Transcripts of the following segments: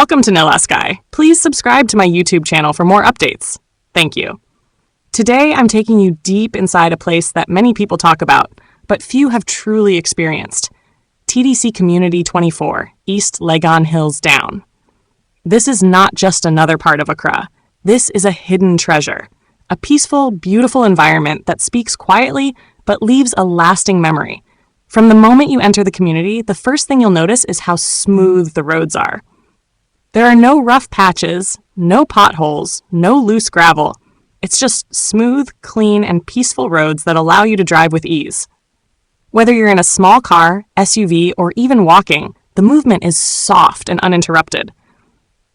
Welcome to No Last Sky. Please subscribe to my YouTube channel for more updates. Thank you. Today, I'm taking you deep inside a place that many people talk about, but few have truly experienced. TDC Community 24, East Legon Hills Down. This is not just another part of Accra. This is a hidden treasure. A peaceful, beautiful environment that speaks quietly but leaves a lasting memory. From the moment you enter the community, the first thing you'll notice is how smooth the roads are. There are no rough patches, no potholes, no loose gravel. It's just smooth, clean, and peaceful roads that allow you to drive with ease. Whether you're in a small car, SUV, or even walking, the movement is soft and uninterrupted.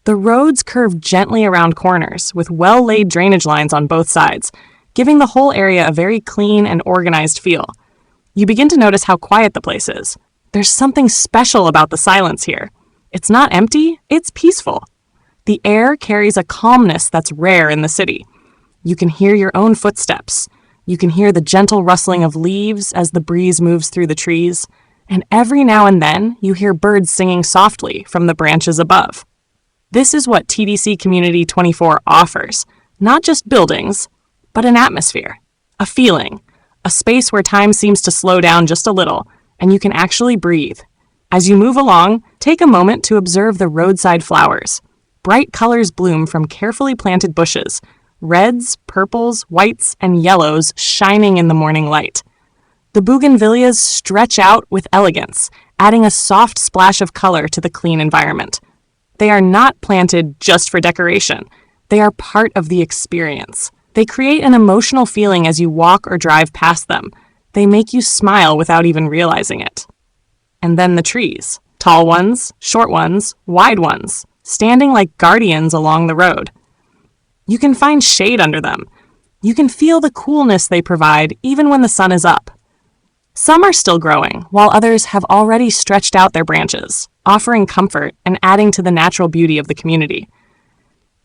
The roads curve gently around corners with well-laid drainage lines on both sides, giving the whole area a very clean and organized feel. You begin to notice how quiet the place is. There's something special about the silence here. It's not empty, it's peaceful. The air carries a calmness that's rare in the city. You can hear your own footsteps. You can hear the gentle rustling of leaves as the breeze moves through the trees. And every now and then, you hear birds singing softly from the branches above. This is what TDC Community 24 offers. Not just buildings, but an atmosphere, a feeling, a space where time seems to slow down just a little, and you can actually breathe. As you move along, take a moment to observe the roadside flowers. Bright colors bloom from carefully planted bushes, reds, purples, whites, and yellows shining in the morning light. The bougainvilleas stretch out with elegance, adding a soft splash of color to the clean environment. They are not planted just for decoration. They are part of the experience. They create an emotional feeling as you walk or drive past them. They make you smile without even realizing it. And then the trees. Tall ones, short ones, wide ones, standing like guardians along the road. You can find shade under them. You can feel the coolness they provide even when the sun is up. Some are still growing, while others have already stretched out their branches, offering comfort and adding to the natural beauty of the community.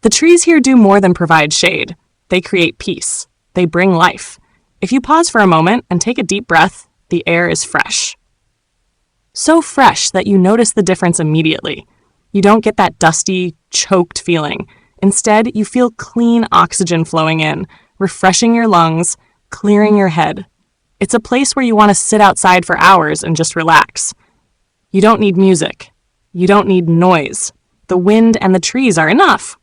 The trees here do more than provide shade. They create peace. They bring life. If you pause for a moment and take a deep breath, the air is fresh. So fresh that you notice the difference immediately. You don't get that dusty, choked feeling. Instead, you feel clean oxygen flowing in, refreshing your lungs, clearing your head. It's a place where you want to sit outside for hours and just relax. You don't need music. You don't need noise. The wind and the trees are enough.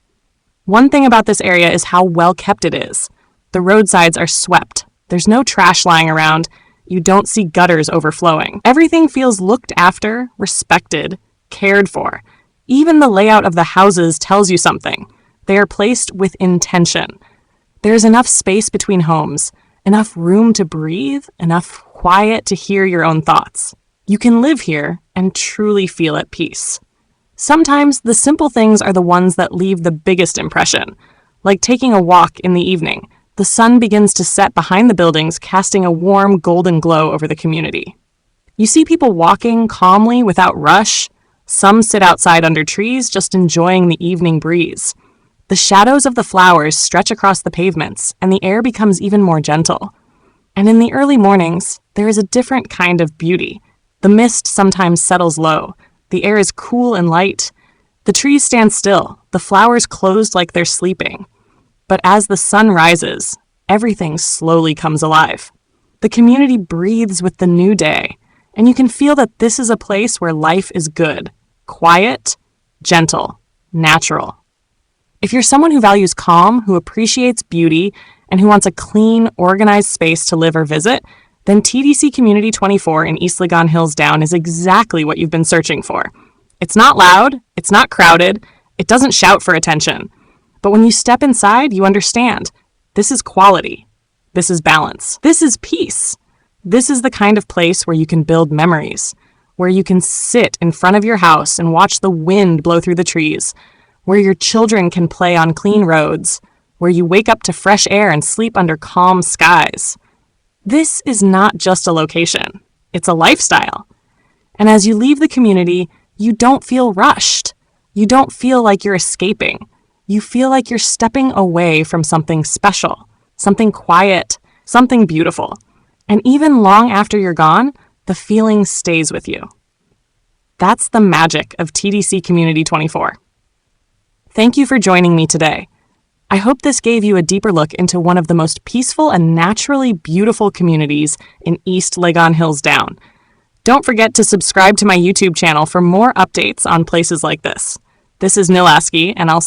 One thing about this area is how well kept it is. The roadsides are swept. There's no trash lying around. You don't see gutters overflowing. Everything feels looked after, respected, cared for. Even the layout of the houses tells you something. They are placed with intention. There is enough space between homes, enough room to breathe, enough quiet to hear your own thoughts. You can live here and truly feel at peace. Sometimes the simple things are the ones that leave the biggest impression, like taking a walk in the evening. The sun begins to set behind the buildings, casting a warm golden glow over the community. You see people walking calmly without rush. Some sit outside under trees, just enjoying the evening breeze. The shadows of the flowers stretch across the pavements, and the air becomes even more gentle. And in the early mornings, there is a different kind of beauty. The mist sometimes settles low. The air is cool and light. The trees stand still, the flowers closed like they're sleeping. But as the sun rises, everything slowly comes alive. The community breathes with the new day, and you can feel that this is a place where life is good, quiet, gentle, natural. If you're someone who values calm, who appreciates beauty, and who wants a clean, organized space to live or visit, then TDC Community 24 in East Legon Hills Down is exactly what you've been searching for. It's not loud, it's not crowded, it doesn't shout for attention. But when you step inside, you understand. This is quality. This is balance. This is peace. This is the kind of place where you can build memories, where you can sit in front of your house and watch the wind blow through the trees, where your children can play on clean roads, where you wake up to fresh air and sleep under calm skies. This is not just a location. It's a lifestyle. And as you leave the community, you don't feel rushed. You don't feel like you're escaping. You feel like you're stepping away from something special, something quiet, something beautiful. And even long after you're gone, the feeling stays with you. That's the magic of TDC Community 24. Thank you for joining me today. I hope this gave you a deeper look into one of the most peaceful and naturally beautiful communities in East Legon Hills Down. Don't forget to subscribe to my YouTube channel for more updates on places like this. This is Nilaski, and I'll